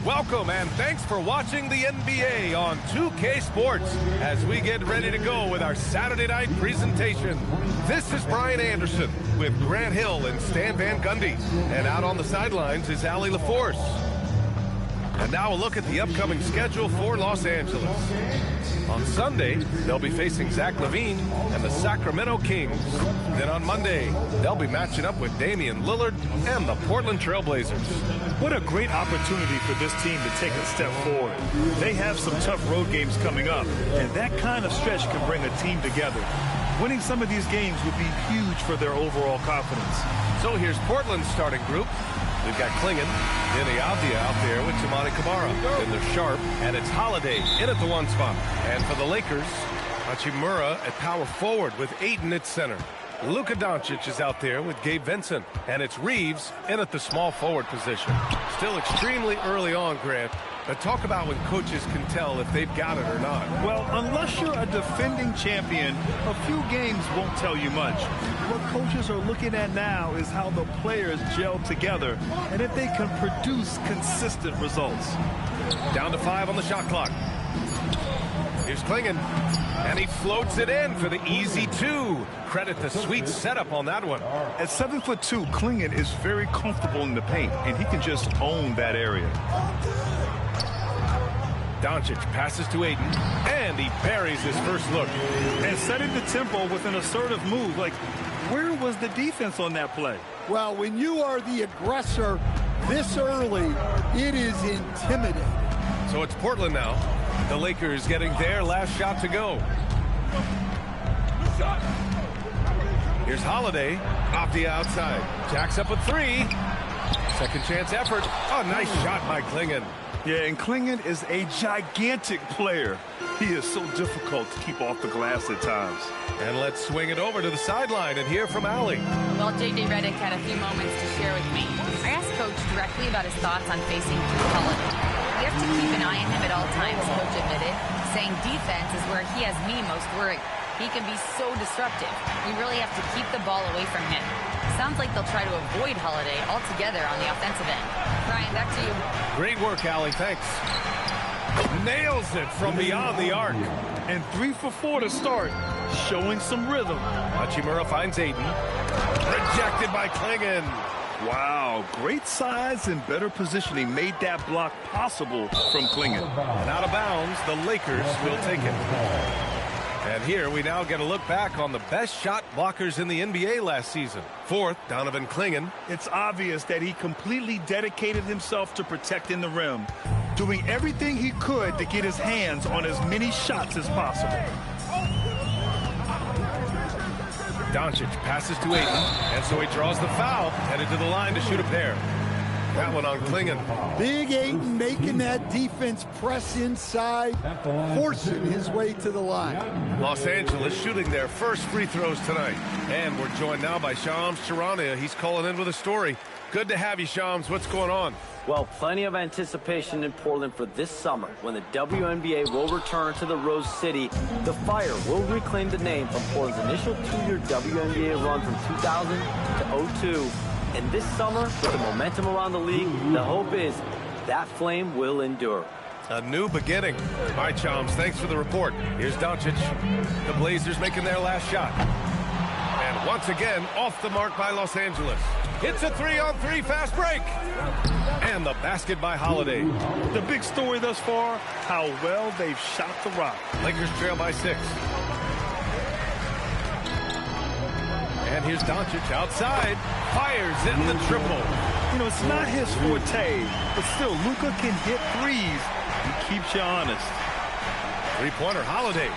Welcome and thanks for watching the NBA on 2K Sports as we get ready to go with our Saturday night presentation. This is Brian Anderson with Grant Hill and Stan Van Gundy. And out on the sidelines is Allie LaForce. And now a look at the upcoming schedule for Los Angeles. On Sunday, they'll be facing Zach LaVine and the Sacramento Kings. Then on Monday, they'll be matching up with Damian Lillard and the Portland Trail Blazers. What a great opportunity for this team to take a step forward. They have some tough road games coming up, and that kind of stretch can bring a team together. Winning some of these games would be huge for their overall confidence. So here's Portland's starting group. We've got Clingan, Deni Avdija out there with Toumani Camara. Then there's Sharp, and it's Holiday in at the one spot. And for the Lakers, Hachimura at power forward with Ayton at center. Luka Doncic is out there with Gabe Vincent. And it's Reeves in at the small forward position. Still extremely early on, Grant. But talk about when coaches can tell if they've got it or not. Well, unless you're a defending champion, a few games won't tell you much. What coaches are looking at now is how the players gel together and if they can produce consistent results. Down to 5 on the shot clock. Here's Clingan, and he floats it in for the easy 2. Credit the sweet setup on that one. At 7'2", Clingan is very comfortable in the paint, and he can just own that area. Doncic passes to Ayton, and he buries his first look. And setting the tempo with an assertive move. Like, where was the defense on that play? Well, when you are the aggressor this early, it is intimidating. So it's Portland now. The Lakers getting their last shot to go. Here's Holiday, off the outside. Jacks up a 3. Second chance effort. Oh, nice shot by Clingan. Yeah, and Clingan is a gigantic player. He is so difficult to keep off the glass at times. And let's swing it over to the sideline and hear from Allie. Well, J.J. Redick had a few moments to share with me. I asked Coach directly about his thoughts on facing Jrue Holiday. We have to keep an eye on him at all times, Coach admitted, saying defense is where he has me most worried. He can be so disruptive. We really have to keep the ball away from him. Sounds like they'll try to avoid Holiday altogether on the offensive end. Brian, back to you. Great work, Allie. Thanks. Nails it from beyond the arc. And 3 for 4 to start, showing some rhythm. Hachimura finds Ayton. Rejected by Clingan. Wow, great size and better positioning made that block possible from Clingan. And out of bounds, the Lakers will take it. And here we now get a look back on the best shot blockers in the NBA last season. Fourth, Donovan Clingan. It's obvious that he completely dedicated himself to protecting the rim, doing everything he could to get his hands on as many shots as possible. Doncic passes to Ayton, and so he draws the foul, headed to the line to shoot a pair. That one on Clingan. Big Ayton making that defense press inside, forcing his way to the line. Los Angeles shooting their first free throws tonight. And we're joined now by Shams Charania. He's calling in with a story. Good to have you, Shams. What's going on? Well, plenty of anticipation in Portland for this summer when the WNBA will return to the Rose City. The Fire will reclaim the name from Portland's initial 2-year WNBA run from 2000 to 2002. And this summer, with the momentum around the league, the hope is that flame will endure. A new beginning. All right, Shams, thanks for the report. Here's Doncic. The Blazers making their last shot. And once again, off the mark by Los Angeles. It's a 3-on-3 fast break. And the basket by Holiday. The big story thus far, how well they've shot the rock. Lakers trail by 6. And here's Doncic outside. Fires in the triple. You know, it's not his forte, but still, Luka can hit threes. He keeps you honest. Three-pointer Holiday.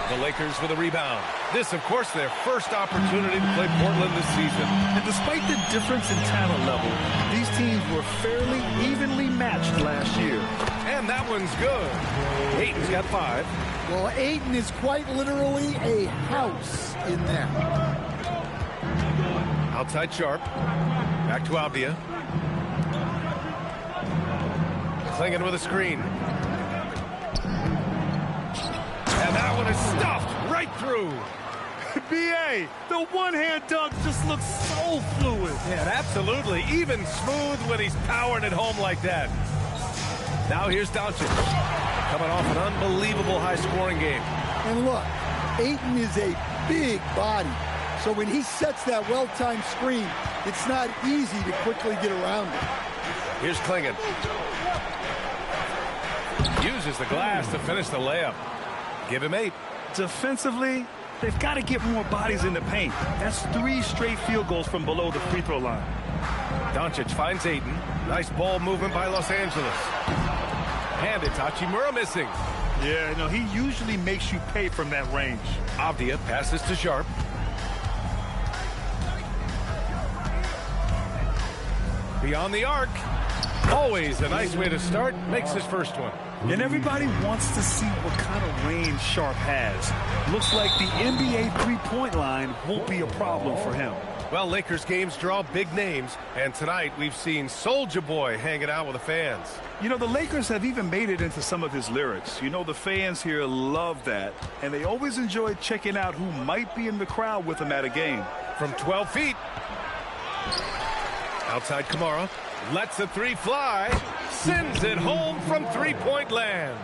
The Lakers with a rebound. This, of course, their first opportunity to play Portland this season. And despite the difference in talent level, these teams were fairly evenly matched last year. And that one's good. Ayton's got 5. Well, Ayton is quite literally a house in there. Outside Sharp. Back to Avdija. Clingan with a screen. And that one is stuffed right through. B.A., the one-hand dunk just looks so fluid. Yeah, absolutely. Even smooth when he's powering it home like that. Now here's Doncic. Coming off an unbelievable high-scoring game. And look, Ayton is a big body. So when he sets that well-timed screen, it's not easy to quickly get around it. Here's Klingon. Uses the glass to finish the layup. Give him 8. Defensively, they've got to get more bodies in the paint. That's 3 straight field goals from below the free throw line. Doncic finds Ayton. Nice ball movement by Los Angeles. And it's Hachimura missing. Yeah, no, he usually makes you pay from that range. Avdia passes to Sharp. Beyond the arc. Always a nice way to start. Makes his first one. And everybody wants to see what kind of range Sharp has. Looks like the NBA three-point line won't be a problem for him. Well, Lakers games draw big names, and tonight we've seen Soulja Boy hanging out with the fans. You know, the Lakers have even made it into some of his lyrics. You know, the fans here love that, and they always enjoy checking out who might be in the crowd with him at a game. From 12 feet. Outside Kamara. Lets the 3 fly. Sends it home from three-point land.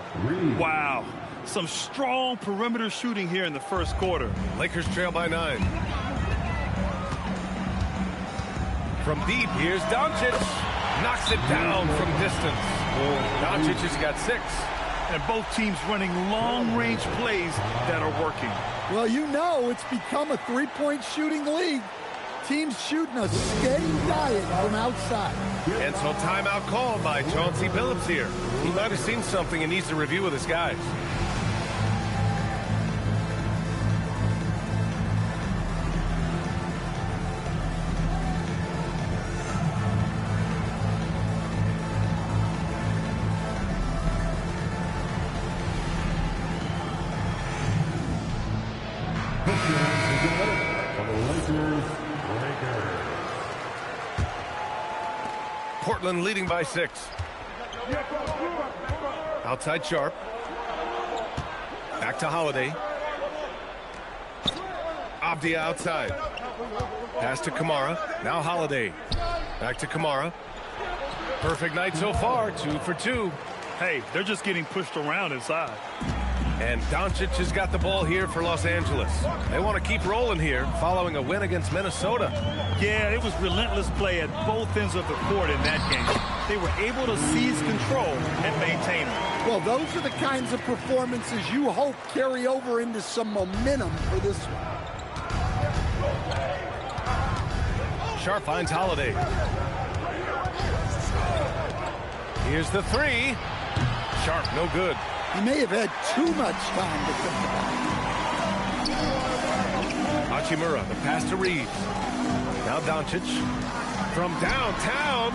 Wow. Some strong perimeter shooting here in the first quarter. Lakers trail by 9. From deep, here's Doncic. Knocks it down from distance. Doncic has got 6. And both teams running long-range plays that are working. Well, you know it's become a three-point shooting league. Teams shooting a steady diet from outside. And so timeout called by Chauncey Billups here. He might have seen something and needs to review with his guys. Portland leading by 6. Outside Sharp. Back to Holiday. Avdia outside. Pass to Kamara. Now Holiday. Back to Kamara. Perfect night so far. 2 for 2. Hey, they're just getting pushed around inside. And Doncic has got the ball here for Los Angeles. They want to keep rolling here following a win against Minnesota. Yeah, it was relentless play at both ends of the court in that game. They were able to seize control and maintain it. Well, those are the kinds of performances you hope carry over into some momentum for this one. Sharp finds Holiday. Here's the 3. Sharp, no good. He may have had too much time to think about it. Hachimura, the pass to Reeves. Now Doncic. From downtown.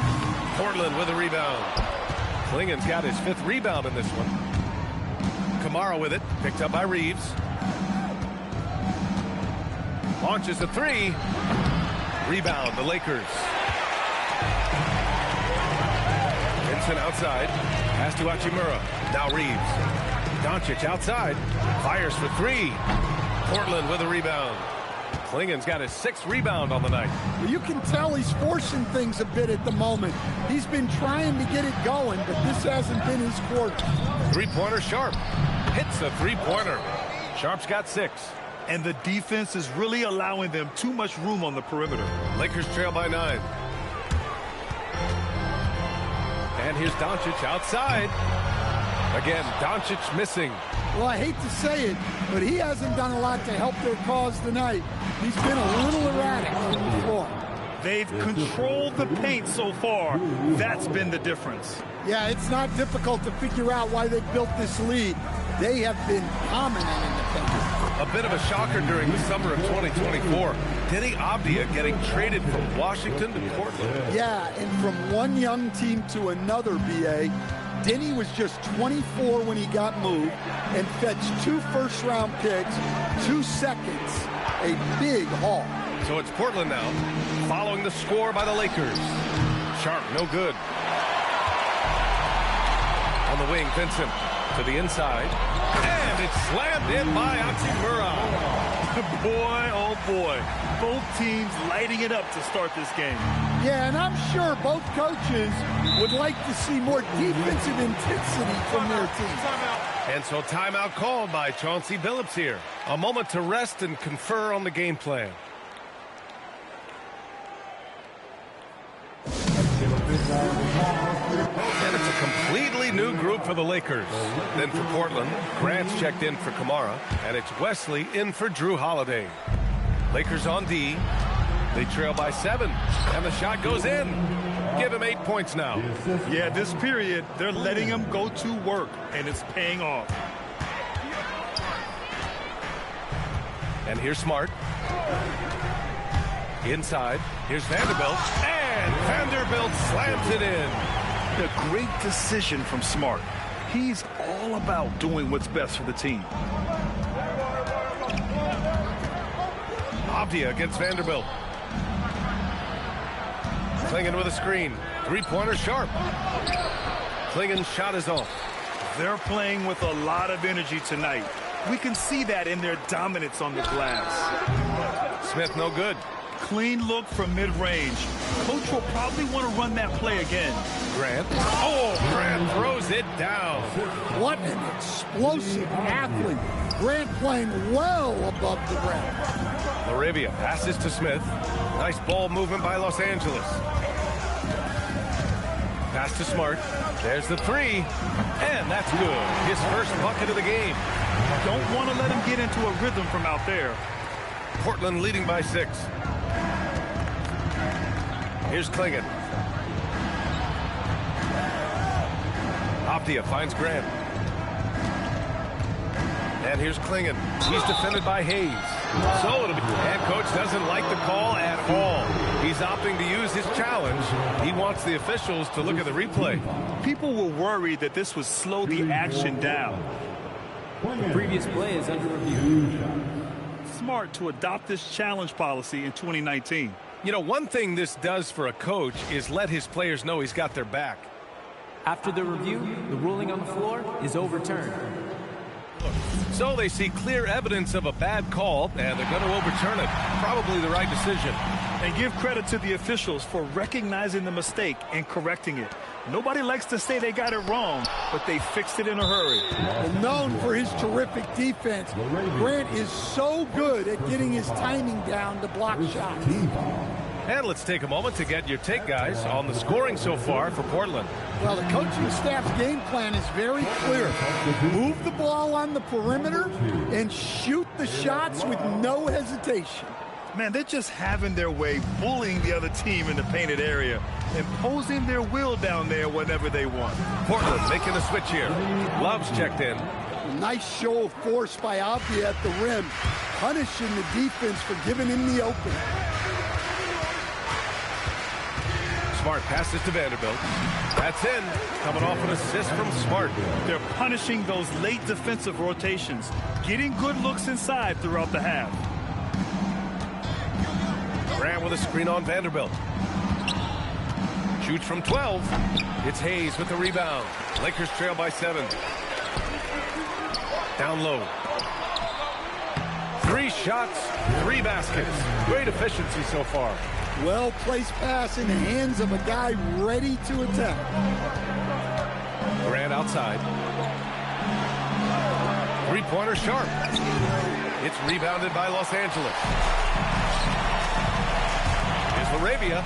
Portland with a rebound. Klingon's got his 5th rebound in this one. Kamara with it. Picked up by Reeves. Launches the 3. Rebound, the Lakers. Vincent outside. Pass to Hachimura. Now Reeves. Doncic outside. Fires for 3. Portland with a rebound. Klingon's got his 6th rebound on the night. Well, you can tell he's forcing things a bit at the moment. He's been trying to get it going, but this hasn't been his quarter. 3-pointer Sharp. Hits the 3-pointer. Sharp's got 6. And the defense is really allowing them too much room on the perimeter. Lakers trail by 9. And here's Doncic outside. Again, Doncic missing. Well, I hate to say it, but he hasn't done a lot to help their cause tonight. He's been a little erratic on the floor. They've controlled the paint so far. That's been the difference. Yeah, it's not difficult to figure out why they built this lead. They have been dominant in the paint. A bit of a shocker during the summer of 2024. Denny Avdia getting traded from Washington to Portland. Yeah, and from one young team to another, B.A., Denny was just 24 when he got moved and fetched 2 first-round picks, 2 seconds, a big haul. So it's Portland now, following the score by the Lakers. Sharp, no good. On the wing, Vincent to the inside. And it's slammed in by Hachimura. Boy, oh boy. Both teams lighting it up to start this game. Yeah, and I'm sure both coaches would like to see more defensive intensity from their team. And so timeout called by Chauncey Billups here. A moment to rest and confer on the game plan. And it's a completely new group for the Lakers. Then for Portland, Grant's checked in for Kamara, and it's Wesley in for Drew Holiday. Lakers on D. They trail by 7, and the shot goes in. Give him 8 points now. Yeah, this period, they're letting him go to work, and it's paying off. And here's Smart. Inside, here's Vanderbilt, and Vanderbilt slams it in. A great decision from Smart. He's all about doing what's best for the team. Avdia against Vanderbilt. Clingan with a screen. Three-pointer sharp. Clingan's shot is off. They're playing with a lot of energy tonight. We can see that in their dominance on the glass. Smith no good. Clean look from mid-range. Coach will probably want to run that play again. Grant. Oh, Grant throws it down. What an explosive athlete. Grant playing well above the rim. Laravia passes to Smith. Nice ball movement by Los Angeles. Pass to Smart. There's the three. And that's good. His first bucket of the game. Don't want to let him get into a rhythm from out there. Portland leading by 6. Here's Clingan. Avdia finds Grant. And here's Clingan. He's defended by Hayes. So it'll be... And coach doesn't like the call at all. He's opting to use his challenge. He wants the officials to look at the replay. People were worried that this would slow the action down. The previous play is under review. Smart to adopt this challenge policy in 2019. You know, one thing this does for a coach is let his players know he's got their back. After the review, the ruling on the floor is overturned. So they see clear evidence of a bad call, and they're going to overturn it. Probably the right decision. And give credit to the officials for recognizing the mistake and correcting it. Nobody likes to say they got it wrong, but they fixed it in a hurry. Well, known for his terrific defense, Grant is so good at getting his timing down to block shots. And let's take a moment to get your take, guys, on the scoring so far for Portland. Well, the coaching staff's game plan is very clear. Move the ball on the perimeter and shoot the shots with no hesitation. Man, they're just having their way, bullying the other team in the painted area, imposing their will down there whenever they want. Portland making a switch here. Love's checked in. Nice show of force by Avdia at the rim, punishing the defense for giving him the open. Smart passes to Vanderbilt. That's in. Coming off an assist from Smart. They're punishing those late defensive rotations, getting good looks inside throughout the half. Grant with a screen on Vanderbilt. Shoots from 12. It's Hayes with the rebound. Lakers trail by 7. Down low. 3 shots, 3 baskets. Great efficiency so far. Well-placed pass in the hands of a guy ready to attack. Grant outside. Three-pointer sharp. It's rebounded by Los Angeles. Here's Laravia.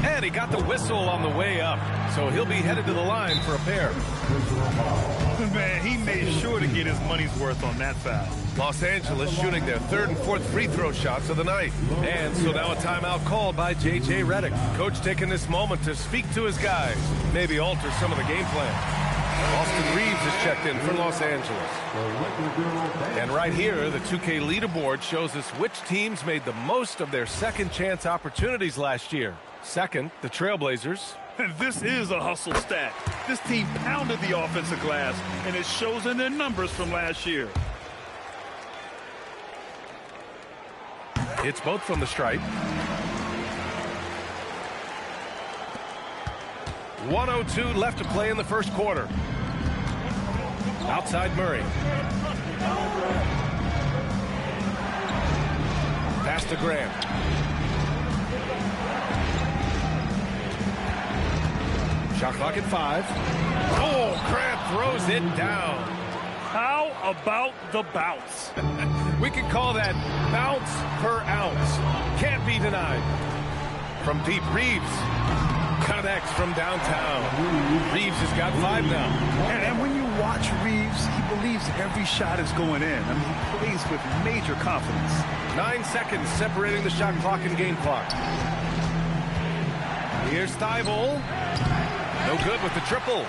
And he got the whistle on the way up. So he'll be headed to the line for a pair. Man, he made sure to get his money's worth on that foul. Los Angeles shooting their 3rd and 4th free throw shots of the night. And so now a timeout called by J.J. Redick. Coach taking this moment to speak to his guys. Maybe alter some of the game plan. Austin Reeves is checked in for Los Angeles. And right here, the 2K leaderboard shows us which teams made the most of their second chance opportunities last year. Second, the Trailblazers. And this is a hustle stat. This team pounded the offensive glass, and it shows in their numbers from last year. It's both from the stripe. 1:02 left to play in the first quarter. Outside Murray. Pass to Grant. Shot clock at 5. Oh, Grant throws it down. How about the bounce? We can call that bounce per ounce. Can't be denied. From deep, Reeves connects from downtown. Reeves has got 5 now. And when you watch Reeves, he believes every shot is going in. I mean, he plays with major confidence. 9 seconds separating the shot clock and game clock. Here's Thybulle. No good with the triple.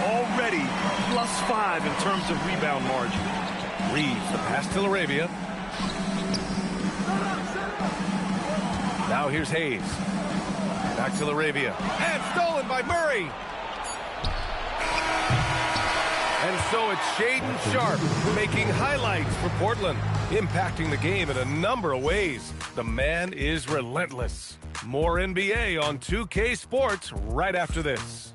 Already +5 in terms of rebound margin. Reeves, the pass to LaRavia. Now here's Hayes. Back to LaRavia. And stolen by Murray. And so it's Shaedon Sharpe making highlights for Portland, impacting the game in a number of ways. The man is relentless. More NBA on 2K Sports right after this.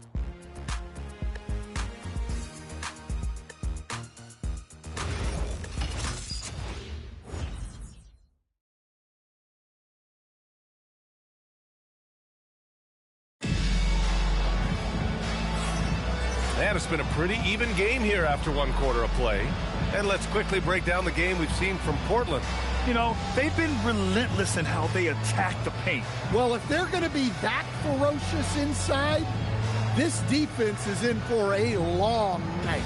And it's been a pretty even game here after 1 quarter of play. And let's quickly break down the game we've seen from Portland. You know, they've been relentless in how they attack the paint. Well, if they're going to be that ferocious inside, this defense is in for a long night.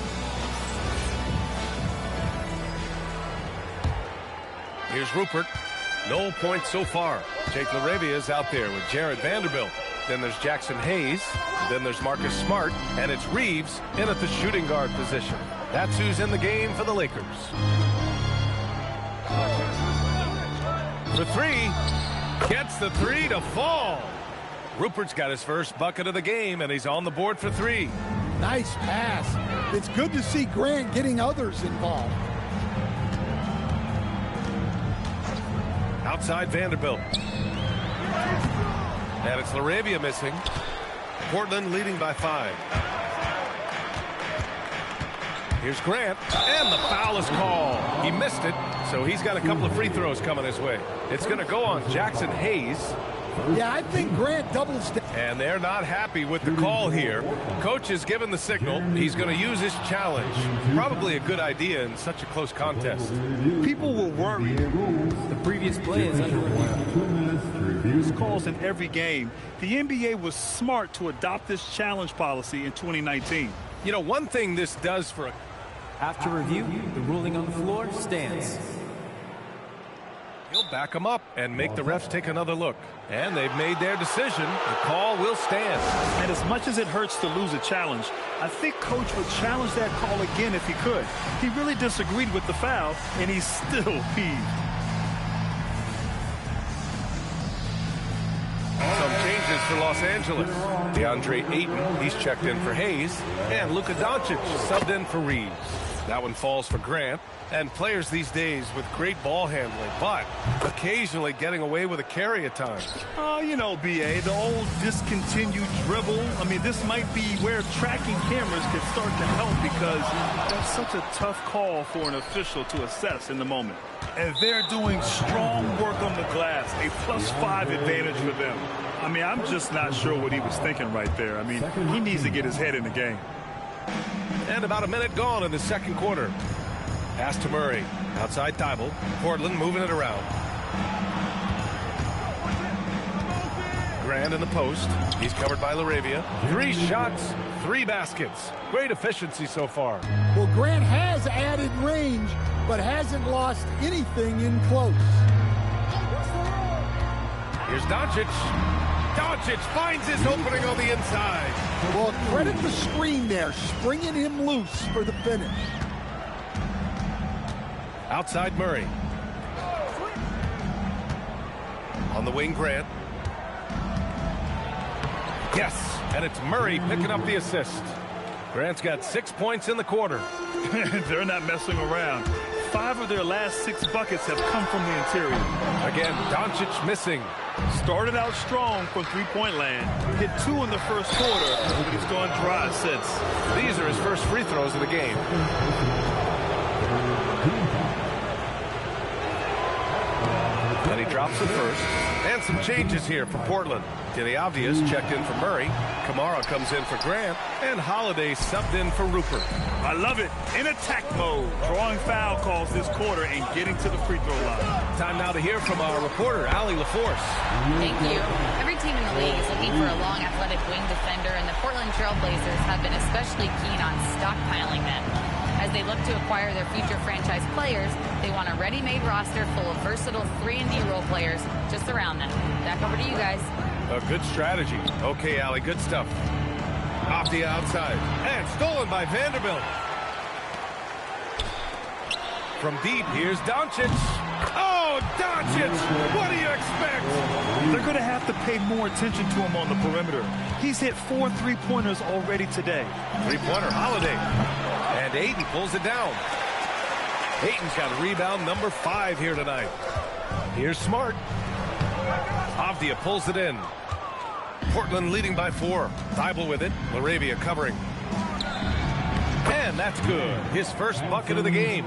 Here's Rupert. No points so far. Jake LaRavia is out there with Jared Vanderbilt. Then there's Jackson Hayes. Then there's Marcus Smart. And it's Reeves in at the shooting guard position. That's who's in the game for the Lakers. For 3. Gets the 3 to fall. Rupert's got his first bucket of the game, and he's on the board for 3. Nice pass. It's good to see Grant getting others involved. Outside Vanderbilt. And it's LaRavia missing. Portland leading by 5. Here's Grant, and the foul is called. He missed it, so he's got a couple of free throws coming his way. It's going to go on Jackson Hayes. Yeah, I think Grant doubles down. And they're not happy with the call here. Coach has given the signal. He's going to use his challenge. Probably a good idea in such a close contest. People were worried. The previous play is underway. These calls in every game. The NBA was smart to adopt this challenge policy in 2019. You know, one thing this does for a... After review, the ruling on the floor stands. He'll back him up and make the refs take another look. And they've made their decision. The call will stand. And as much as it hurts to lose a challenge, I think Coach would challenge that call again if he could. He really disagreed with the foul, and he's still peeved. Some changes for Los Angeles. DeAndre Ayton, he's checked in for Hayes. And Luka Doncic subbed in for Reeves. That one falls for Grant. And players these days with great ball handling, but occasionally getting away with a carry at times. Oh, you know, B.A., the old discontinued dribble. I mean, this might be where tracking cameras can start to help because that's such a tough call for an official to assess in the moment. And they're doing strong work on the glass, a +5 advantage for them. I mean, I'm just not sure what he was thinking right there. I mean, he needs to get his head in the game. And about a minute gone in the second quarter. Pass to Murray. Outside Thybulle. Portland moving it around. Grant in the post. He's covered by LaRavia. 3 shots, 3 baskets. Great efficiency so far. Well, Grant has added range, but hasn't lost anything in close. Here's Doncic. Doncic finds his opening on the inside. Well, credit the screen there, springing him loose for the finish. Outside Murray. On the wing, Grant. Yes, and it's Murray picking up the assist. Grant's got 6 points in the quarter. They're not messing around. 5 of their last 6 buckets have come from the interior. Again, Doncic missing. Started out strong from three-point land. Hit 2 in the first quarter, but he's gone dry since. These are his first free throws of the game. And he drops it first. And some changes here for Portland. Denny Avdia's checked in for Murray. Kamara comes in for Grant. And Holiday subbed in for Rupert. I love it. In attack mode. Drawing foul calls this quarter and getting to the free throw line. Time now to hear from our reporter, Allie LaForce. Thank you. Every team in the league is looking for a long, athletic wing defender, and the Portland Trailblazers have been especially keen on stockpiling them. As they look to acquire their future franchise players, they want a ready-made roster full of versatile 3-and-D role players just around them. Back over to you guys. A good strategy. Okay, Allie, good stuff. Off the outside. And stolen by Vanderbilt. From deep, here's Doncic. Oh, Doncic! What do you expect? They're going to have to pay more attention to him on the perimeter. He's hit 4 3-pointers already today. Three-pointer, Holiday. And Ayton pulls it down. Ayton's got rebound number 5 here tonight. Here's Smart. Avdia pulls it in. Portland leading by 4. Thibault with it. LaRavia covering. And that's good. His first bucket of the game.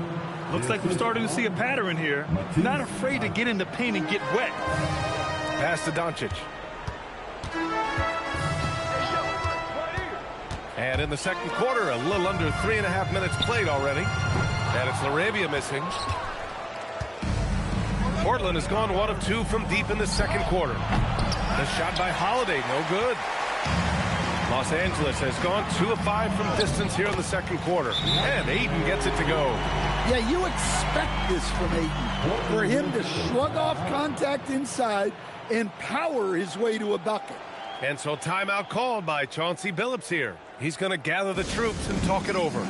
Looks like we're starting to see a pattern here. Not afraid to get in the paint and get wet. Pass to Doncic. And in the second quarter, a little under 3.5 minutes played already. And it's LaRavia missing. Portland has gone 1 of 2 from deep in the second quarter. The shot by Holiday, no good. Los Angeles has gone 2 of 5 from distance here in the second quarter. And Ayton gets it to go. Yeah, you expect this from Ayton. For him to shrug off contact inside and power his way to a bucket. And so timeout called by Chauncey Billups here. He's going to gather the troops and talk it over.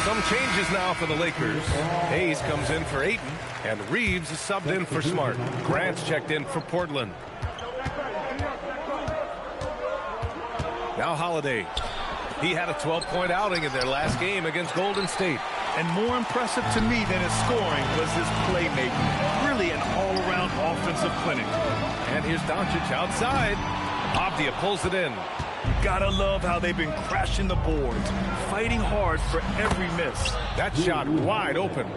Some changes now for the Lakers. Hayes comes in for Ayton, and Reeves is subbed in for Smart. Grant's checked in for Portland. Now Holiday. He had a 12-point outing in their last game against Golden State. And more impressive to me than his scoring was his playmaking. Really an all-around offensive clinic. And here's Doncic outside. Avdia pulls it in. Gotta love how they've been crashing the boards, fighting hard for every miss. That shot wide open.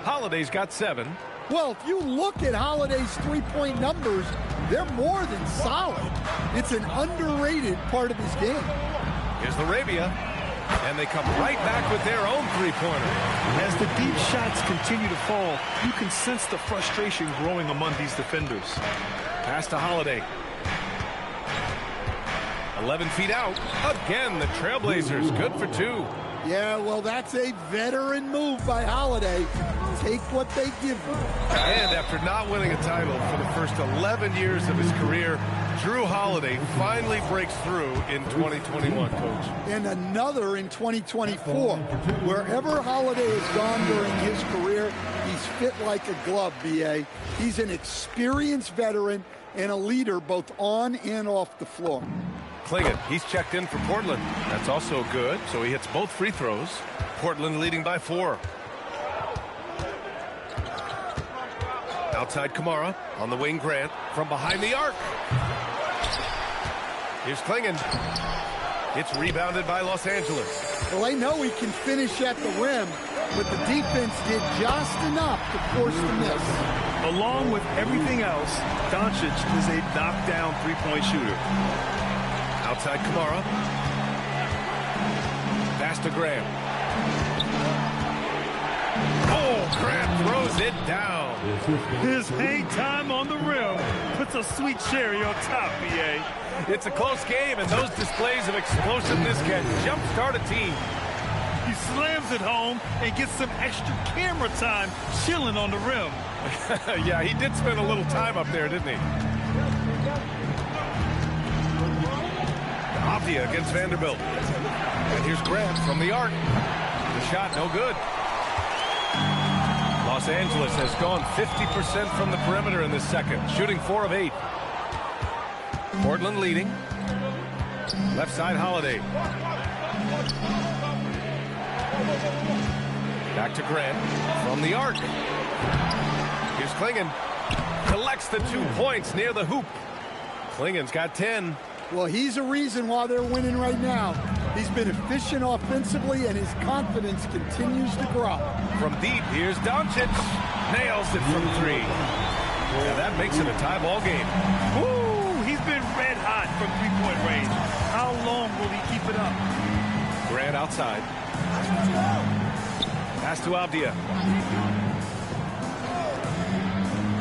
Holiday's got 7. Well, if you look at Holiday's three-point numbers, they're more than solid. It's an underrated part of his game. Here's LaRavia, and they come right back with their own three-pointer. As the deep shots continue to fall, you can sense the frustration growing among these defenders. Pass to Holiday. 11 feet out. Again, the Trailblazers good for 2. Yeah, well, that's a veteran move by Holiday. Take what they give you. And after not winning a title for the first 11 years of his career, Jrue Holiday finally breaks through in 2021, Coach. And another in 2024. Wherever Holiday has gone during his career, he's fit like a glove, B.A. He's an experienced veteran and a leader both on and off the floor. Clingan, he's checked in for Portland. That's also good, so he hits both free throws. Portland leading by 4. Outside Kamara, on the wing Grant, from behind the arc. Here's Clingan. It's rebounded by Los Angeles. Well, they know he can finish at the rim, but the defense did just enough to force the miss. Along with everything else, Doncic is a knockdown three-point shooter. Outside Kamara. Pass to Grant. Oh, Grant throws it down. His hang time on the rim puts a sweet cherry on top, BA. It's a close game, and those displays of explosiveness can jumpstart a team. He slams it home and gets some extra camera time chilling on the rim. Yeah, he did spend a little time up there, didn't he? Avdia against Vanderbilt. And here's Grant from the arc. The shot, no good. Los Angeles has gone 50% from the perimeter in this second, shooting 4 of 8. Portland leading. Left side, Holiday. Back to Grant from the arc. Here's Clingan. Collects the 2 points near the hoop. Klingan's got 10. Well, he's a reason why they're winning right now. He's been efficient offensively, and his confidence continues to grow. From deep, here's Doncic. Nails it from 3. Now that makes it a tie ball game. Woo! He's been red hot from three-point range. How long will he keep it up? Grant outside. Pass to Avdia.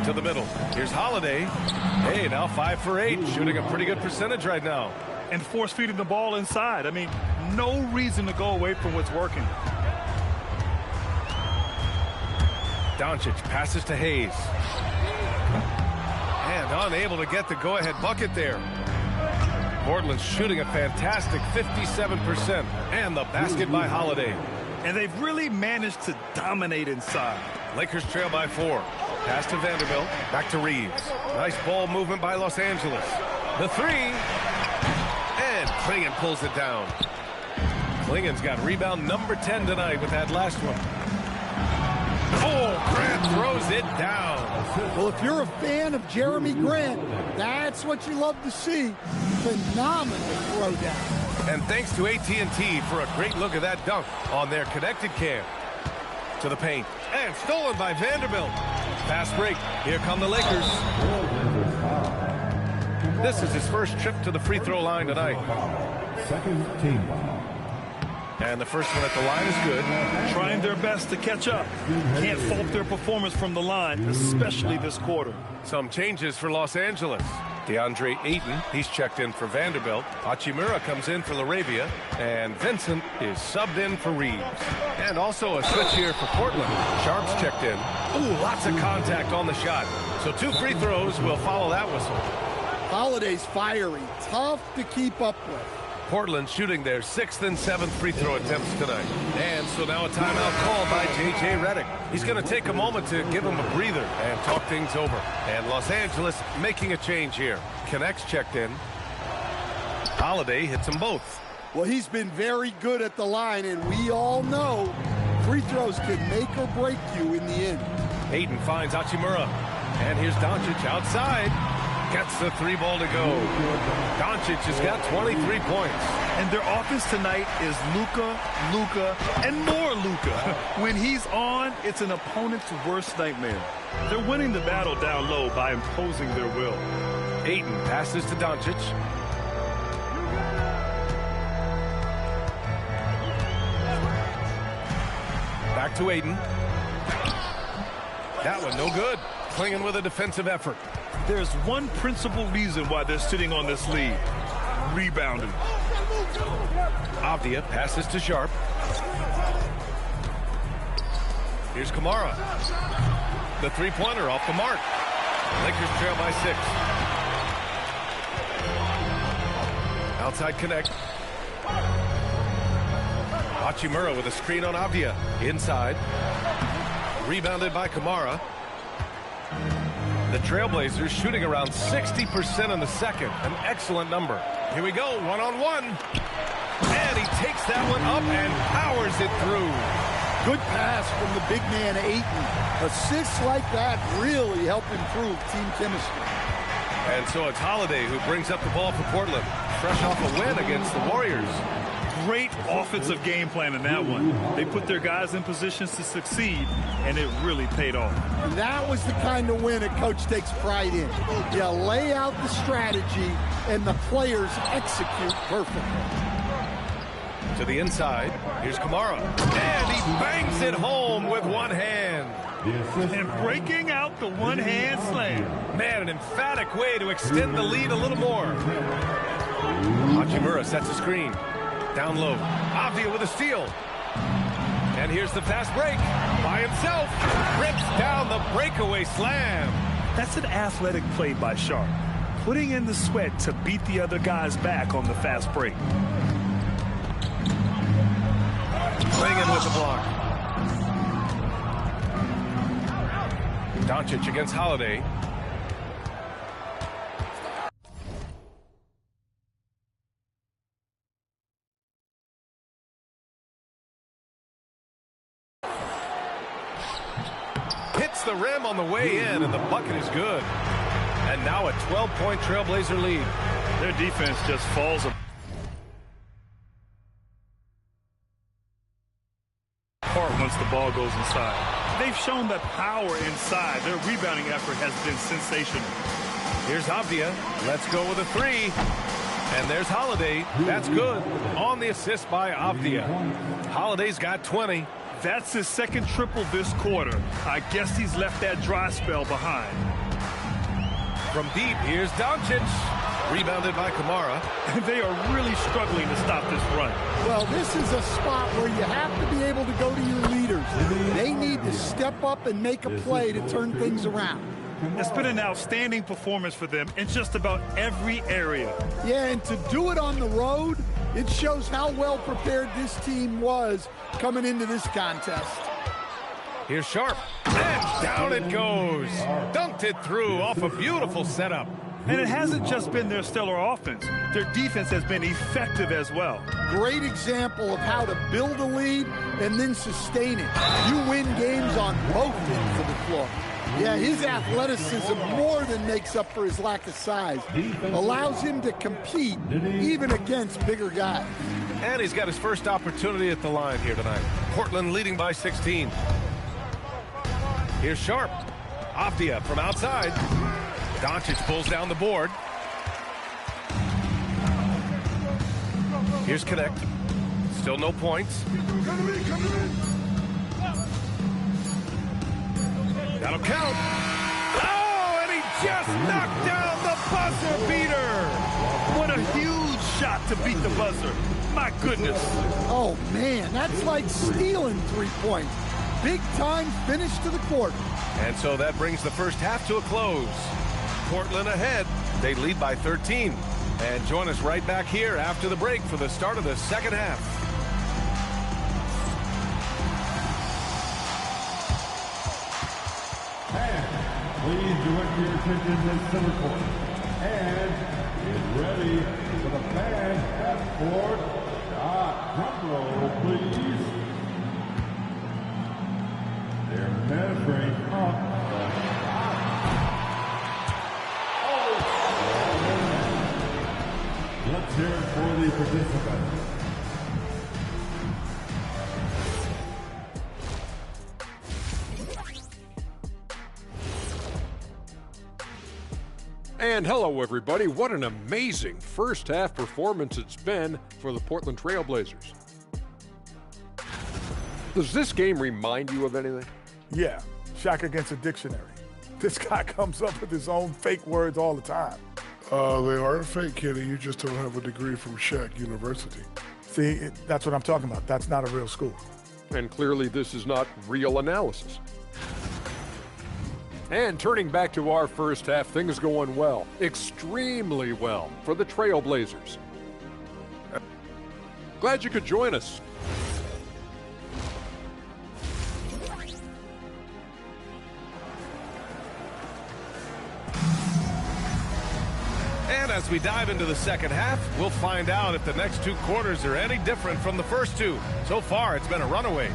To the middle. Here's Holiday. Hey, now 5 for 8. Shooting a pretty good percentage right now. And force feeding the ball inside. I mean, no reason to go away from what's working. Doncic passes to Hayes. And unable to get the go-ahead bucket there. Portland's shooting a fantastic 57%. And the basket by Holiday. And they've really managed to dominate inside. Lakers trail by 4. Pass to Vanderbilt. Back to Reeves. Nice ball movement by Los Angeles. The 3. And Clingan pulls it down. Klingan's got rebound number 10 tonight with that last one. Oh, Grant throws it down. Well, if you're a fan of Jeremy Grant, that's what you love to see. Phenomenal throwdown. And thanks to AT&T for a great look at that dunk on their connected cam. To the paint. And stolen by Vanderbilt. Fast break. Here come the Lakers. This is his first trip to the free throw line tonight. Second team foul. And the first one at the line is good. Trying their best to catch up. Can't fault their performance from the line, especially this quarter. Some changes for Los Angeles. DeAndre Ayton, he's checked in for Vanderbilt. Hachimura comes in for LaRavia. And Vincent is subbed in for Reeves. And also a switch here for Portland. Sharp's checked in. Ooh, lots of contact on the shot. So 2 free throws will follow that whistle. Holiday's fiery, tough to keep up with. Portland shooting their 6th and 7th free throw attempts tonight. And so now a timeout called by J.J. Redick. He's going to take a moment to give him a breather and talk things over. And Los Angeles making a change here. Connects checked in. Holiday hits them both. Well, he's been very good at the line, and we all know free throws can make or break you in the end. Ayton finds Hachimura. And here's Doncic outside. Gets the 3 ball to go. Doncic has got 23 points. And their offense tonight is Luka, and more Luka. When he's on, it's an opponent's worst nightmare. They're winning the battle down low by imposing their will. Ayton passes to Doncic. Back to Ayton. That one no good. Clingan with a defensive effort. There's one principal reason why they're sitting on this lead. Rebounding. Avdia passes to Sharp. Here's Kamara. The 3-pointer off the mark. Lakers trail by 6. Outside connect. Hachimura with a screen on Avdia. Inside. Rebounded by Kamara. The Trailblazers shooting around 60% in the second. An excellent number. Here we go, one-on-one. And he takes that one up and powers it through. Good pass from the big man, Ayton. Assists like that really help improve team chemistry. And so it's Holiday who brings up the ball for Portland. Fresh off a win against the Warriors. Great offensive game plan in that one. They put their guys in positions to succeed, and it really paid off. That was the kind of win a coach takes pride in. You lay out the strategy, and the players execute perfectly. To the inside. Here's Kamara. And he bangs it home with one hand. And breaking out the one-hand slam. Man, an emphatic way to extend the lead a little more. Hachimura sets a screen. Down low. Avdia with a steal. And here's the fast break. By himself. Rips down the breakaway slam. That's an athletic play by Sharp. Putting in the sweat to beat the other guys back on the fast break. Swinging with the block. Doncic against Holiday. Hits the rim on the way in, and the bucket is good. And now a 12-point Trailblazer lead. Their defense just falls apart once the ball goes inside. They've shown that power inside. Their rebounding effort has been sensational. Here's Avdia. Let's go with a three. And there's Holiday. That's good. On the assist by Avdia. Holiday's got 20. That's his second triple this quarter. I guess he's left that dry spell behind. From deep, here's Doncic. Rebounded by Kamara. They are really struggling to stop this run. Well, this is a spot where you have to be able to go to your leaders. They need to step up and make a play to turn things around. It's been an outstanding performance for them in just about every area. Yeah, and to do it on the road, it shows how well prepared this team was coming into this contest. Here's Sharp. And down it goes. Dunked it through off a beautiful setup. And it hasn't just been their stellar offense. Their defense has been effective as well. Great example of how to build a lead and then sustain it. You win games on both ends of the floor. Yeah, his athleticism more than makes up for his lack of size. Allows him to compete even against bigger guys. And he's got his first opportunity at the line here tonight. Portland leading by 16. Here's Sharp. Avdia from outside. Doncic pulls down the board. Here's Connect. Still no points. That'll count. Oh, and he just knocked down the buzzer beater. What a huge shot to beat the buzzer. My goodness. Oh, man, that's like stealing 3 points. Big time finish to the quarter. And so that brings the first half to a close. Portland ahead. They lead by 13. And join us right back here after the break for the start of the second half. And please direct your attention to center court. And get ready for the band at court. Drum roll, please. They're measuring up the shot. Let's hear it for the participants. And hello, everybody. What an amazing first half performance it's been for the Portland Trailblazers. Does this game remind you of anything? Yeah, Shaq against a dictionary. This guy comes up with his own fake words all the time. They are fake, Kenny. You just don't have a degree from Shaq University. See, that's what I'm talking about. That's not a real school. And clearly this is not real analysis. And turning back to our first half, things going well, extremely well for the Trailblazers. Glad you could join us. And as we dive into the second half, we'll find out if the next two quarters are any different from the first two. So far, it's been a runaway.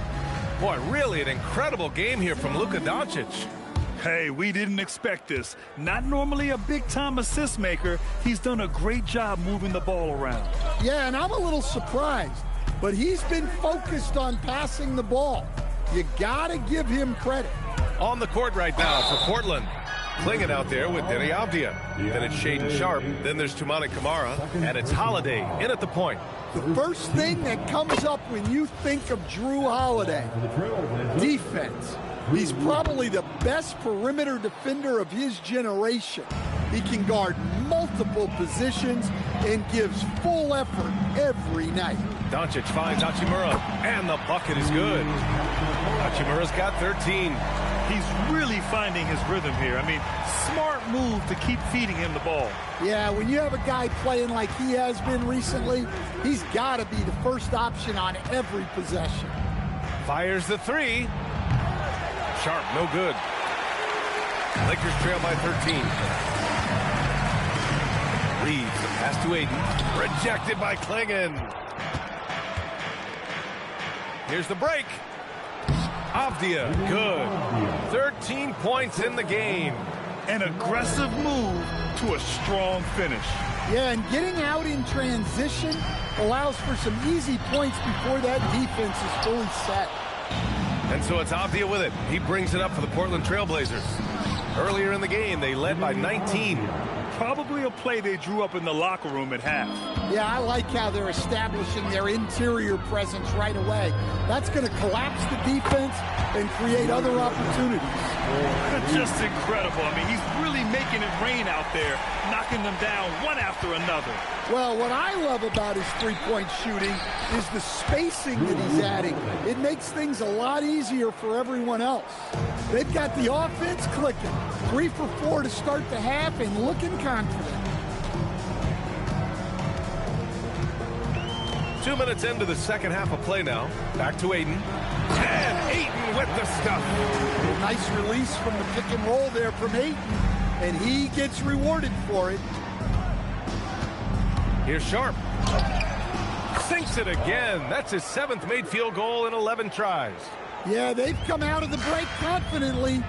Boy, really an incredible game here from Luka Doncic. Hey, we didn't expect this. Not normally a big-time assist maker. He's done a great job moving the ball around. Yeah, and I'm a little surprised, but he's been focused on passing the ball. You got to give him credit. On the court right now for Portland. Klingon out there with Denny Avdia. Then it's Shaden Sharp. Then there's Toumani Camara. And it's Holiday in at the point. The first thing that comes up when you think of Drew Holiday, defense. He's probably the best perimeter defender of his generation. He can guard multiple positions and gives full effort every night. Doncic finds Hachimura, and the bucket is good. Hachimura's got 13. He's really finding his rhythm here. I mean, smart move to keep feeding him the ball. Yeah, when you have a guy playing like he has been recently, he's got to be the first option on every possession. Fires the three. Sharp, no good. Lakers trail by 13. Reeves, the pass to Aiden. Rejected by Klingon. Here's the break. Avdia, good. 13 points in the game. An aggressive move to a strong finish. Yeah, and getting out in transition allows for some easy points before that defense is fully set. And so it's Avdia with it. He brings it up for the Portland Trailblazers. Earlier in the game, they led by 19. Probably a play they drew up in the locker room at half. Yeah, I like how they're establishing their interior presence right away. That's going to collapse the defense and create other opportunities. Just incredible. I mean, he's really making it rain out there, knocking them down one after another. Well, what I love about his three-point shooting is the spacing that he's adding. It makes things a lot easier for everyone else. They've got the offense clicking. 3 for 4 to start the half and looking confident. 2 minutes into the second half of play now. Back to Aiden. And Ayton with the stuff. A nice release from the pick and roll there from Ayton. And he gets rewarded for it. Here's Sharp. Sinks it again. That's his 7th made field goal in 11 tries. Yeah, they've come out of the break confidently.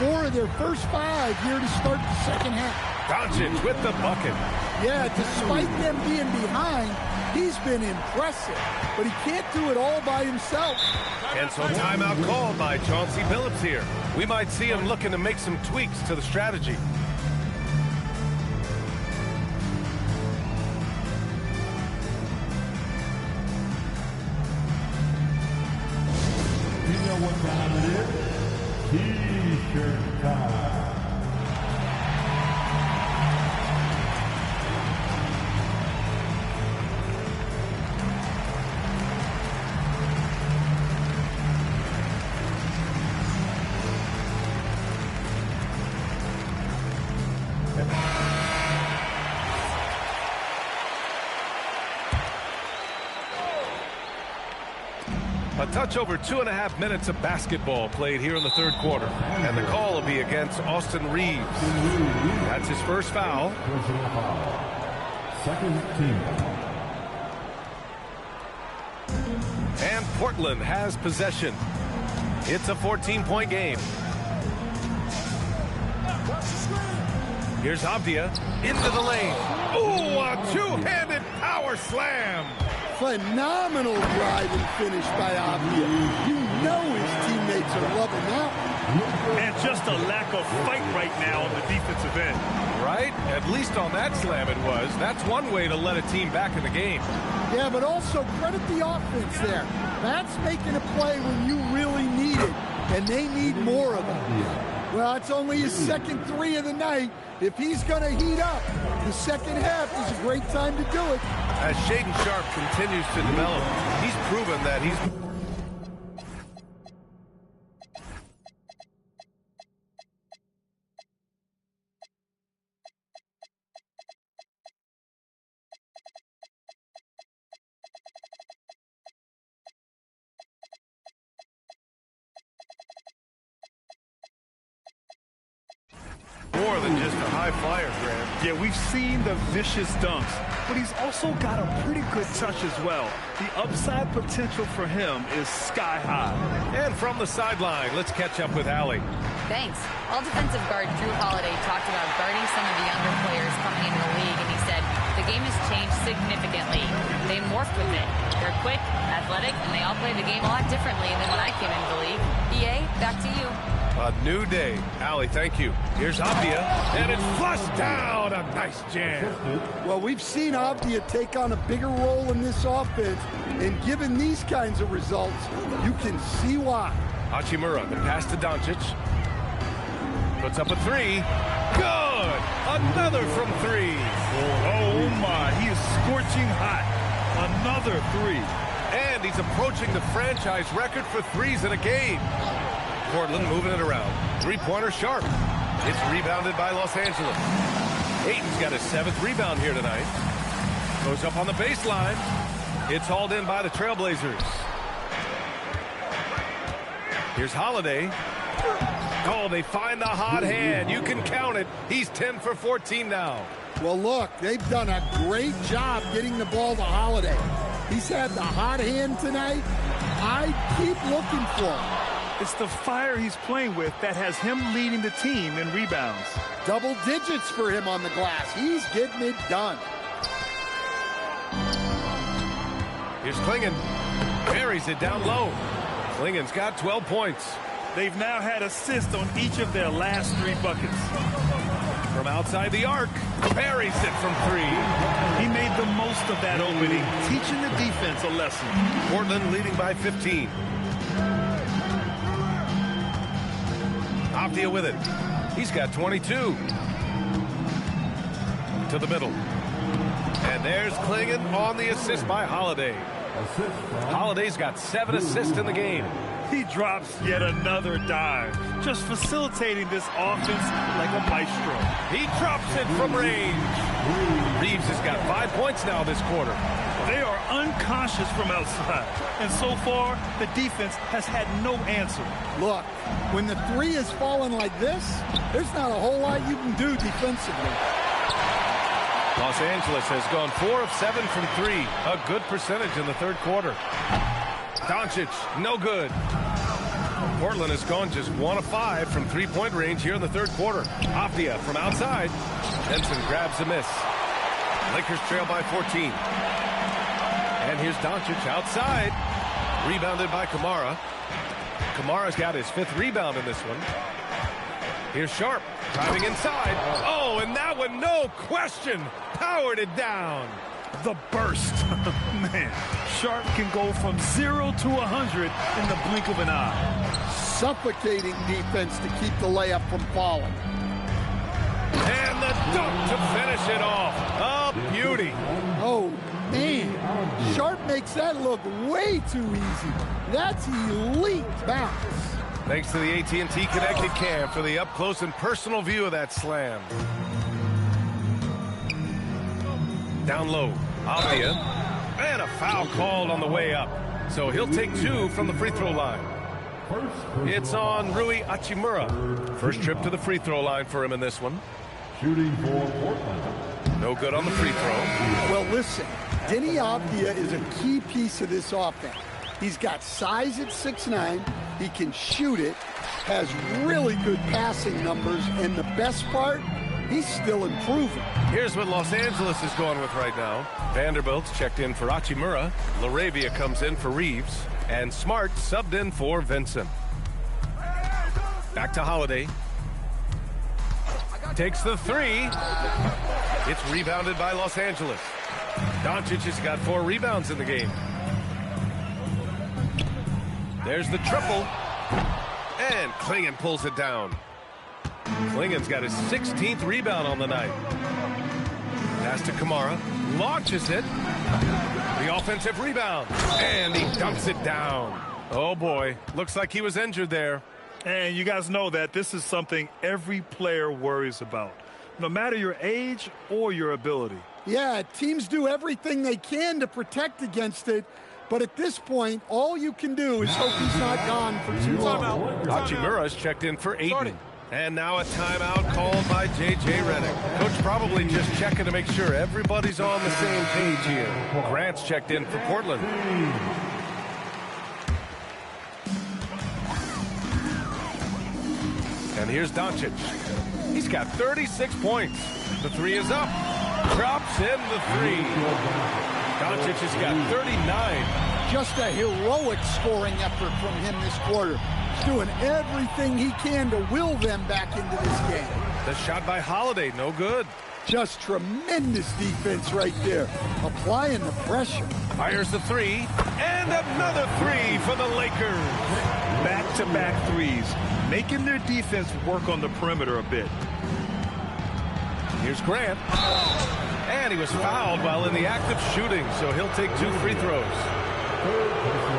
4 of their first 5 here to start the second half. Doncic with the bucket. Yeah, despite them being behind, he's been impressive. But he can't do it all by himself. And so timeout called by Chauncey Billups here. We might see him looking to make some tweaks to the strategy. You know what time it is? T-shirt time. A touch over 2.5 minutes of basketball played here in the third quarter. And the call will be against Austin Reeves. That's his first foul. Second team. And Portland has possession. It's a 14-point game. Here's Avdia into the lane. Ooh, a two-handed power slam. Phenomenal drive and finish by Avdia. You know his teammates are loving that. And just a lack of fight right now on the defensive end. Right? At least on that slam it was. That's one way to let a team back in the game. Yeah, but also credit the offense there. That's making a play when you really need it, and they need more of it. Well, it's only his second 3 of the night. If he's going to heat up, the second half is a great time to do it. As Shaden Sharp continues to develop, he's proven that he's... more than just a high flyer, Graham. Yeah, we've seen the vicious dunks, but he's also got a pretty good touch as well. The upside potential for him is sky high. And from the sideline, let's catch up with Allie. Thanks. All defensive guard Drew Holiday talked about guarding some of the younger players coming into the league, and he said the game has changed significantly. They morphed with it. They're quick, athletic, and they all play the game a lot differently than when I came into the league. EA, back to you. A new day. Allie, thank you. Here's Avdia, and it's flushed down. A nice jam. Well, we've seen Avdia take on a bigger role in this offense, and given these kinds of results, you can see why. Hachimura, the pass to Doncic. Puts up a three. Good! Another from three. Oh, my. He is scorching hot. Another three. And he's approaching the franchise record for threes in a game. Portland moving it around. Three-pointer Sharp. It's rebounded by Los Angeles. Ayton's got his 7th rebound here tonight. Goes up on the baseline. It's hauled in by the Trailblazers. Here's Holiday. Oh, they find the hot hand. You can count it. He's 10 for 14 now. Well, look, they've done a great job getting the ball to Holiday. He's had the hot hand tonight. I keep looking for him. It's the fire he's playing with that has him leading the team in rebounds. Double digits for him on the glass. He's getting it done. Here's Klingon. Buries it down low. Klingon's got 12 points. They've now had assists on each of their last 3 buckets. From outside the arc, buries it from 3. He made the most of that opening, teaching the defense a lesson. Portland leading by 15. Avdia with it. He's got 22. To the middle. And there's Klingon on the assist by Holiday. Holiday's got 7 assists in the game. He drops yet another dive, just facilitating this offense like a maestro. He drops it from range. Reeves has got 5 points now this quarter. They are unconscious from outside, and so far, the defense has had no answer. Look, when the 3 is falling like this, there's not a whole lot you can do defensively. Los Angeles has gone 4 of 7 from 3. A good percentage in the third quarter. Doncic, no good. Portland has gone just 1 of 5 from 3-point range here in the third quarter. Avdia from outside. Benson grabs a miss. Lakers trail by 14. And here's Doncic outside. Rebounded by Kamara. Kamara's got his 5th rebound in this one. Here's Sharp driving inside. Oh, and that one, no question, powered it down. The burst. Man, Sharp can go from 0 to 100 in the blink of an eye. Suffocating defense to keep the layup from falling. And the dunk to finish it off. A beauty. Oh, man. Sharp makes that look way too easy. That's elite bounce. Thanks to the AT&T Connected Cam for the up-close and personal view of that slam. Down low, Avdia, and a foul called on the way up. So he'll take 2 from the free throw line. It's on Rui Hachimura. First trip to the free throw line for him in this one. Shooting for Portland. No good on the free throw. Well, listen, Deni Avdia is a key piece of this offense. He's got size at 6'9". He can shoot it, has really good passing numbers, and the best part, he's still improving. Here's what Los Angeles is going with right now. Vanderbilt's checked in for Hachimura. LaRavia comes in for Reeves. And Smart subbed in for Vincent. Back to Holiday. Takes the 3. It's rebounded by Los Angeles. Doncic has got 4 rebounds in the game. There's the triple. And Klingon pulls it down. Klingon's got his 16th rebound on the night. Pass to Kamara. Launches it. The offensive rebound. And he dumps it down. Oh, boy. Looks like he was injured there. And you guys know that this is something every player worries about, no matter your age or your ability. Yeah, teams do everything they can to protect against it. But at this point, all you can do is hope he's not gone for too long. Hachimura's checked in for Ayton. And now a timeout called by J.J. Redick. Coach probably just checking to make sure everybody's on the same page here. Grant's checked in for Portland. And here's Doncic. He's got 36 points. The 3 is up. Drops in the 3. Doncic has got 39. Just a heroic scoring effort from him this quarter. He's doing everything he can to will them back into this game. The shot by Holiday, no good. Just tremendous defense right there. Applying the pressure. Fires the three, and another three for the Lakers. Back-to-back threes, making their defense work on the perimeter a bit. Here's Grant. And he was fouled while in the act of shooting, so he'll take 2 free throws.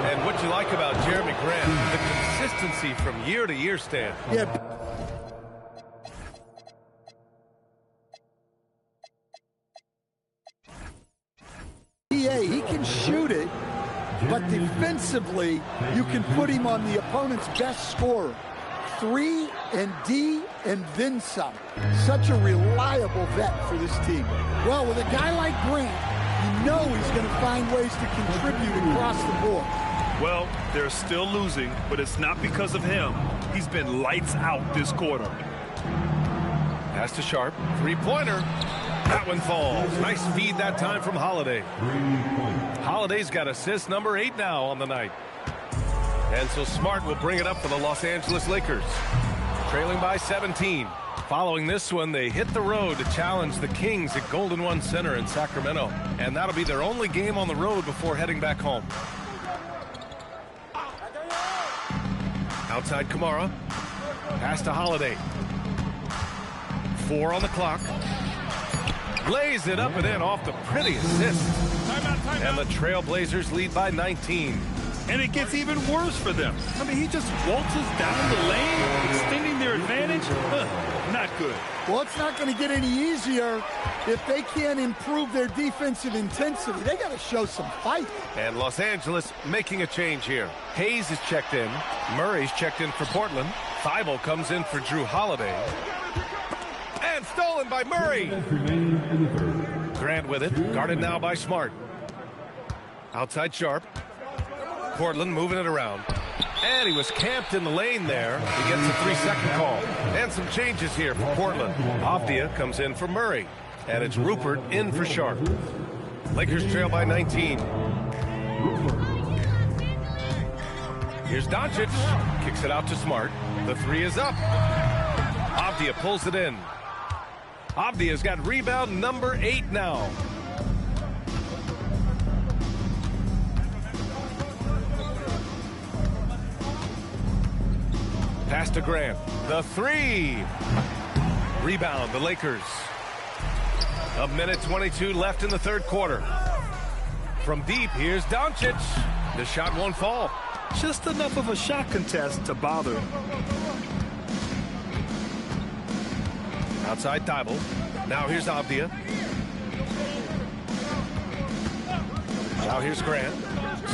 And what you like about Jeremy Grant, the consistency from year to year, Stan. Yeah. He can shoot it, but defensively, you can put him on the opponent's best scorer. 3 and D and then some. Such a reliable vet for this team. Well, with a guy like Grant, you know he's going to find ways to contribute across the board. Well, they're still losing, but it's not because of him. He's been lights out this quarter. Pass to Sharp. Three-pointer. That one falls. Nice feed that time from Holiday. Holiday's got assist number 8 now on the night. And so Smart will bring it up for the Los Angeles Lakers. Trailing by 17. Following this one, they hit the road to challenge the Kings at Golden One Center in Sacramento. And that'll be their only game on the road before heading back home. Outside Kamara. Pass to Holiday. 4 on the clock. Lays it up and in off the pretty assist. Timeout. And the Trailblazers lead by 19. And it gets even worse for them. I mean, he just waltzes down the lane, extending their advantage. Not good. Well, it's not going to get any easier if they can't improve their defensive intensity. They got to show some fight. And Los Angeles making a change here. Hayes is checked in. Murray's checked in for Portland. Thibault comes in for Drew Holiday. And stolen by Murray. Grant with it. Guarded now by Smart. Outside Sharp. Portland moving it around. And he was camped in the lane there. He gets a 3-second call. And some changes here for Portland. Avdia comes in for Murray. And it's Rupert in for Sharp. Lakers trail by 19. Here's Doncic. Kicks it out to Smart. The 3 is up. Avdia pulls it in. Avdia's got rebound number 8 now. Pass to Grant. The 3. Rebound, the Lakers. 1:22 left in the third quarter. From deep, here's Doncic. The shot won't fall. Just enough of a shot contest to bother him. Outside Thibault. Now here's Avdia. Now here's Grant.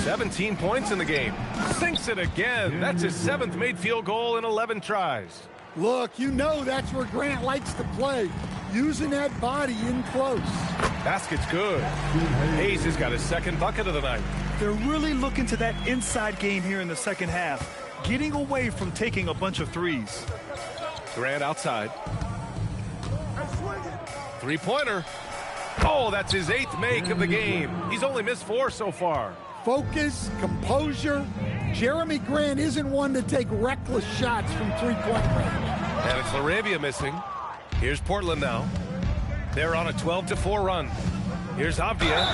17 points in the game. Sinks it again. That's his 7th made field goal in 11 tries. Look, you know that's where Grant likes to play. Using that body in close. Basket's good. Hayes has got his 2nd bucket of the night. They're really looking to that inside game here in the second half. Getting away from taking a bunch of threes. Grant outside. 3-pointer. Oh, that's his 8th make of the game. He's only missed 4 so far. Focus, composure. Jeremy Grant isn't one to take reckless shots from 3-point range. And it's LaRavia missing. Here's Portland now. They're on a 12-4 run. Here's Avdia.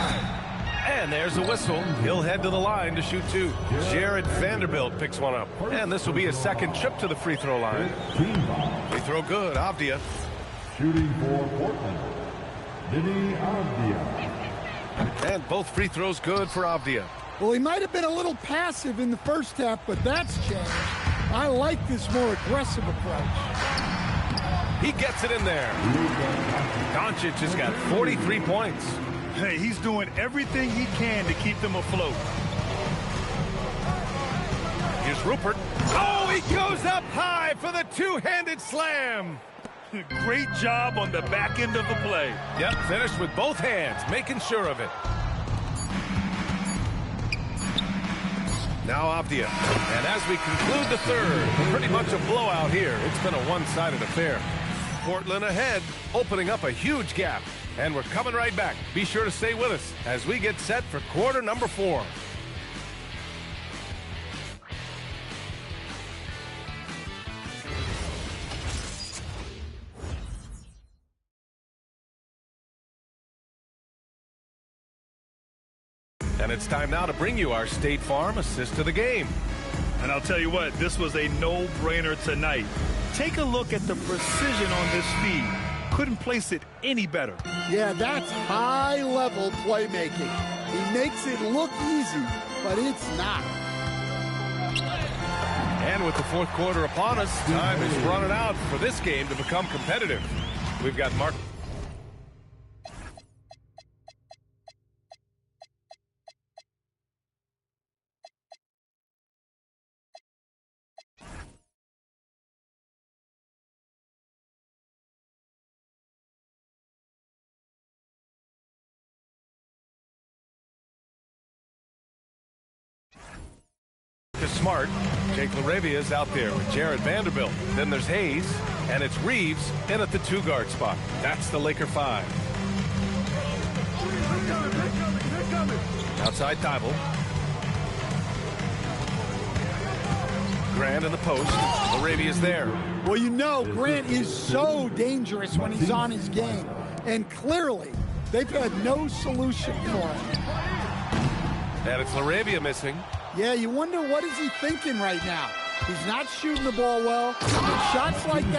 And there's a whistle. He'll head to the line to shoot 2. Jared Vanderbilt picks one up. And this will be his 2nd trip to the free throw line. Free throw good. Avdia. Shooting for Portland, Deni Avdia. And both free throws good for Avdia. Well, he might have been a little passive in the first half, but that's changed. I like this more aggressive approach. He gets it in there. Doncic has got 43 points. Hey, he's doing everything he can to keep them afloat. Here's Rupert. Oh, he goes up high for the 2-handed slam. Great job on the back end of the play. Yep, finished with both hands, making sure of it. Now Avdia. And as we conclude the third, pretty much a blowout here. It's been a one-sided affair. Portland ahead, opening up a huge gap. And we're coming right back. Be sure to stay with us as we get set for quarter number 4. And it's time now to bring you our State Farm assist of the game. And I'll tell you what, this was a no-brainer tonight. Take a look at the precision on this feed. Couldn't place it any better. Yeah, that's high-level playmaking. He makes it look easy, but it's not. And with the fourth quarter upon us, time is running out for this game to become competitive. We've got Mark. Smart. Jake LaRavia is out there with Jared Vanderbilt. Then there's Hayes, and it's Reeves in at the 2-guard spot. That's the Laker 5. Outside Thibault. Grant in the post. LaRavia's there. Well, you know, Grant is so dangerous when he's on his game. And clearly, they've had no solution for him. And it's LaRavia missing. Yeah, you wonder what is he thinking right now. He's not shooting the ball well. And shots like that.